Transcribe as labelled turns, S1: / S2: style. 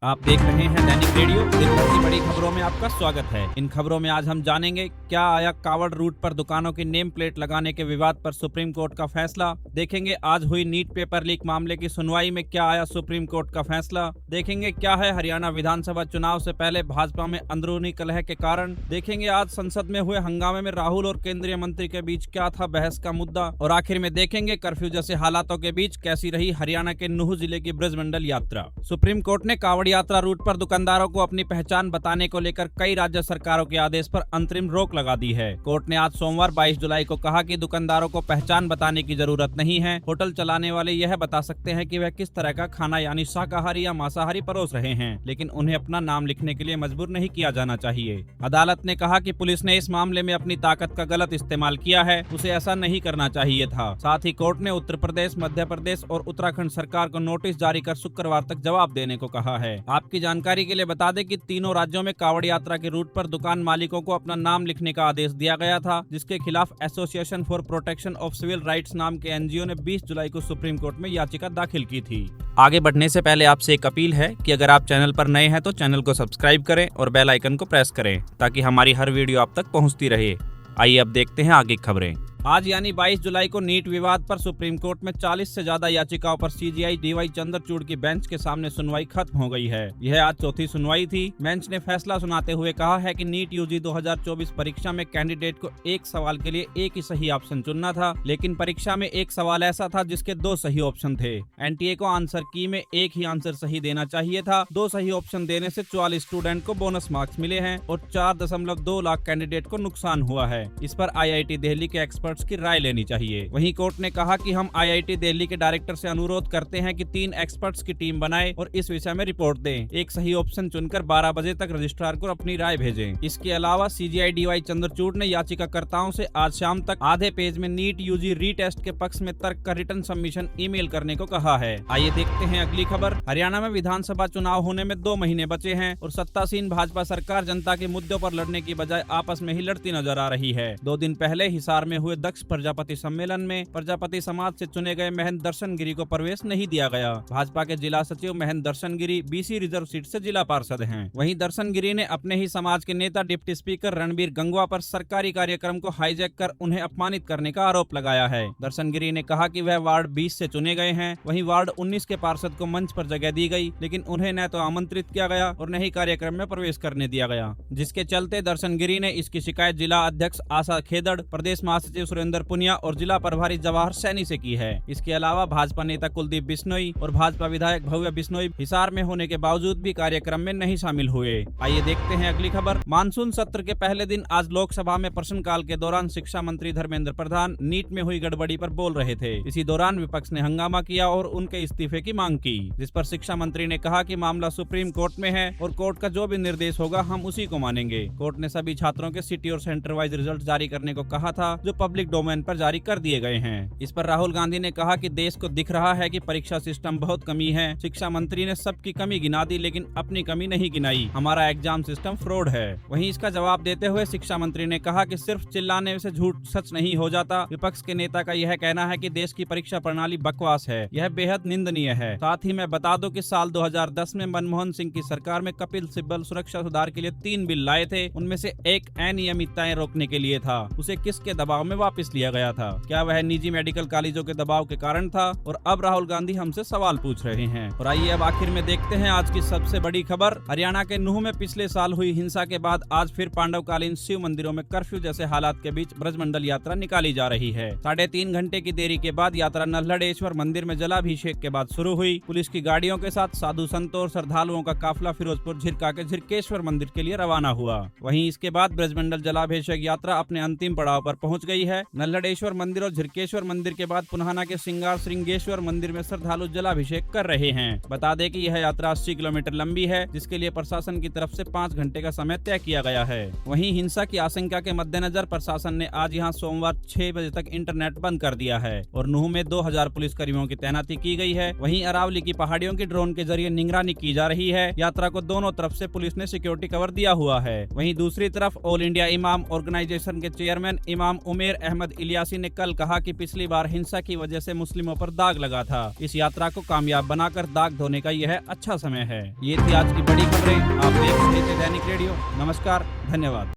S1: आप देख रहे हैं दैनिक रेडियो। दिन भर की बड़ी खबरों में आपका स्वागत है। इन खबरों में आज हम जानेंगे क्या आया कावड़ रूट पर दुकानों की नेम प्लेट लगाने के विवाद पर सुप्रीम कोर्ट का फैसला। देखेंगे आज हुई नीट पेपर लीक मामले की सुनवाई में क्या आया सुप्रीम कोर्ट का फैसला। देखेंगे क्या है हरियाणा विधानसभा चुनाव से पहले भाजपा में अंदरूनी कलह के कारण। देखेंगे आज संसद में हुए हंगामे में राहुल और केंद्रीय मंत्री के बीच क्या था बहस का मुद्दा। और आखिर में देखेंगे कर्फ्यू जैसे हालातों के बीच कैसी रही हरियाणा के नूह जिले की ब्रजमंडल यात्रा। सुप्रीम कोर्ट ने कावड़ यात्रा रूट पर दुकानदारों को अपनी पहचान बताने को लेकर कई राज्य सरकारों के आदेश पर अंतरिम रोक लगा दी है। कोर्ट ने आज सोमवार 22 जुलाई को कहा कि दुकानदारों को पहचान बताने की जरूरत नहीं है। होटल चलाने वाले यह बता सकते हैं कि वह किस तरह का खाना यानी शाकाहारी या मांसाहारी परोस रहे हैं, लेकिन उन्हें अपना नाम लिखने के लिए मजबूर नहीं किया जाना चाहिए। अदालत ने कहा कि पुलिस ने इस मामले में अपनी ताकत का गलत इस्तेमाल किया है, उसे ऐसा नहीं करना चाहिए था। साथ ही कोर्ट ने उत्तर प्रदेश, मध्य प्रदेश और उत्तराखंड सरकार को नोटिस जारी कर शुक्रवार तक जवाब देने को कहा है। आपकी जानकारी के लिए बता दें कि तीनों राज्यों में कावड़ यात्रा के रूट पर दुकान मालिकों को अपना नाम लिखने का आदेश दिया गया था, जिसके खिलाफ association for protection of civil rights नाम के एनजीओ ने 20 जुलाई को सुप्रीम कोर्ट में याचिका दाखिल की थी। आगे बढ़ने से पहले आपसे एक अपील है कि अगर आप चैनल पर नए हैं तो चैनल को सब्सक्राइब करें और बेल आइकन को प्रेस करें ताकि हमारी हर वीडियो आप तक पहुंचती रहे। आइए अब देखते हैं आगे खबरें। आज यानी 22 जुलाई को नीट विवाद पर सुप्रीम कोर्ट में 40 से ज्यादा याचिकाओं पर सीजीआई डीवाई चंद्रचूड़ की बेंच के सामने सुनवाई खत्म हो गई है। यह आज चौथी सुनवाई थी। बेंच ने फैसला सुनाते हुए कहा है कि नीट यूजी 2024 परीक्षा में कैंडिडेट को एक सवाल के लिए एक ही सही ऑप्शन चुनना था, लेकिन परीक्षा में एक सवाल ऐसा था जिसके 2 सही ऑप्शन थे। एनटीए को आंसर की में एक ही आंसर सही देना चाहिए था। 2 सही ऑप्शन देने से 44 स्टूडेंट को बोनस मार्क्स मिले हैं और 4.2 लाख कैंडिडेट को नुकसान हुआ है। इस पर आईआईटी दिल्ली के एक्सपर्ट्स की राय लेनी चाहिए। वहीं कोर्ट ने कहा कि हम आईआईटी दिल्ली के डायरेक्टर से अनुरोध करते हैं कि 3 एक्सपर्ट्स की टीम बनाए और इस विषय में रिपोर्ट दें। एक सही ऑप्शन चुनकर 12 बजे तक रजिस्ट्रार को अपनी राय भेजें। इसके अलावा सीजीआई डीवाई चंद्रचूड़ ने याचिकाकर्ताओं से आज शाम तक आधे पेज में नीट यूजी रीटेस्ट के पक्ष में तर्क का रिटर्न सबमिशन ईमेल करने को कहा है। आइए देखते हैं अगली खबर। हरियाणा में विधानसभा चुनाव होने में 2 महीने बचे हैं और सत्तासीन भाजपा सरकार जनता के मुद्दों पर लड़ने की बजाय आपस में ही लड़ती नजर आ रही है। 2 दिन पहले हिसार में हुए दक्ष प्रजापति सम्मेलन में प्रजापति समाज से चुने गए महेंद्र दर्शन गिरी को प्रवेश नहीं दिया गया। भाजपा के जिला सचिव महेंद्र दर्शन गिरी बीसी रिजर्व सीट से जिला पार्षद हैं। वहीं दर्शन गिरी ने अपने ही समाज के नेता डिप्टी स्पीकर रणबीर गंगवा पर सरकारी कार्यक्रम को हाईजैक कर उन्हें अपमानित करने का आरोप लगाया है। दर्शन गिरी ने कहा कि वह वार्ड 20 से चुने गए हैं, वहीं वार्ड 19 के पार्षद को मंच पर जगह दी गई, लेकिन उन्हें न तो आमंत्रित किया गया और न ही कार्यक्रम में प्रवेश करने दिया गया, जिसके चलते दर्शन गिरी ने इसकी शिकायत जिला अध्यक्ष आशा खेदड़, प्रदेश महासचिव सुरेंद्र पुनिया और जिला प्रभारी जवाहर सैनी से की है। इसके अलावा भाजपा नेता कुलदीप बिश्नोई और भाजपा विधायक भव्य बिश्नोई हिसार में होने के बावजूद भी कार्यक्रम में नहीं शामिल हुए। आइए देखते हैं अगली खबर। मानसून सत्र के पहले दिन आज लोकसभा में प्रश्नकाल के दौरान शिक्षा मंत्री धर्मेंद्र प्रधान नीट में हुई गड़बड़ी पर बोल रहे थे। इसी दौरान विपक्ष ने हंगामा किया और उनके इस्तीफे की मांग की, जिस पर शिक्षा मंत्री ने कहा कि मामला सुप्रीम कोर्ट में है और कोर्ट का जो भी निर्देश होगा हम उसी को मानेंगे। कोर्ट ने सभी छात्रों के सिटी और सेंटर वाइज रिजल्ट जारी करने को कहा था, जो पब्लिक डोमेन पर जारी कर दिए गए हैं। इस पर राहुल गांधी ने कहा कि देश को दिख रहा है कि परीक्षा सिस्टम बहुत कमी है। शिक्षा मंत्री ने सबकी कमी गिना दी लेकिन अपनी कमी नहीं गिनाई। हमारा एग्जाम सिस्टम फ्रॉड है। वहीं इसका जवाब देते हुए शिक्षा मंत्री ने कहा कि सिर्फ चिल्लाने से झूठ सच नहीं हो जाता। विपक्ष के नेता का यह कहना है कि देश की परीक्षा प्रणाली बकवास है, यह बेहद निंदनीय है। साथ ही मैं बता दूं कि साल 2010 में मनमोहन सिंह की सरकार में कपिल सिब्बल सुरक्षा सुधार के लिए 3 बिल लाए थे। उनमें से एक अनियमितताएं रोकने के लिए था। उसे किसके दबाव में वापस लिया गया था? क्या वह निजी मेडिकल कॉलेजों के दबाव के कारण था? और अब राहुल गांधी हमसे सवाल पूछ रहे हैं। और आइए अब आखिर में देखते हैं आज की सबसे बड़ी खबर। हरियाणा के नूह में पिछले साल हुई हिंसा के बाद आज फिर पांडवकालीन शिव मंदिरों में कर्फ्यू जैसे हालात के बीच ब्रजमंडल यात्रा निकाली जा रही है। 3.5 घंटे की देरी के बाद यात्रा नल्हड़ेश्वर मंदिर में जलाभिषेक के बाद शुरू हुई। पुलिस की गाड़ियों के साथ साधु संतों और श्रद्धालुओं का काफिला फिरोजपुर झिरका के झिरकेश्वर मंदिर के लिए रवाना हुआ। वहीं इसके बाद ब्रजमंडल जलाभिषेक यात्रा अपने अंतिम पड़ाव पर पहुंच गई है। नल्हड़ेश्वर मंदिर और झिरकेश्वर मंदिर के बाद पुन्हाना के सिंगार श्रृंगेश्वर मंदिर में श्रद्धालु जलाभिषेक कर रहे हैं। बता दें कि यह यात्रा 80 किलोमीटर लंबी है, जिसके लिए प्रशासन की तरफ से 5 घंटे का समय तय किया गया है। वहीं हिंसा की आशंका के मद्देनजर प्रशासन ने आज यहां सोमवार 6 बजे तक इंटरनेट बंद कर दिया है और नूह में 2000 पुलिस कर्मियों की तैनाती की गई है। वहीं अरावली की पहाड़ियों की ड्रोन के जरिए निगरानी की जा रही है। यात्रा को दोनों तरफ से पुलिस ने सिक्योरिटी कवर दिया हुआ है। वहीं दूसरी तरफ ऑल इंडिया इमाम ऑर्गेनाइजेशन के चेयरमैन इमाम उमेर अहमद इलियासी ने कल कहा कि पिछली बार हिंसा की वजह से मुस्लिमों पर दाग लगा था। इस यात्रा को कामयाब बनाकर दाग धोने का यह अच्छा समय है। ये थी आज की बड़ी खबरें। आप देख रहे थे दैनिक रेडियो। नमस्कार, धन्यवाद।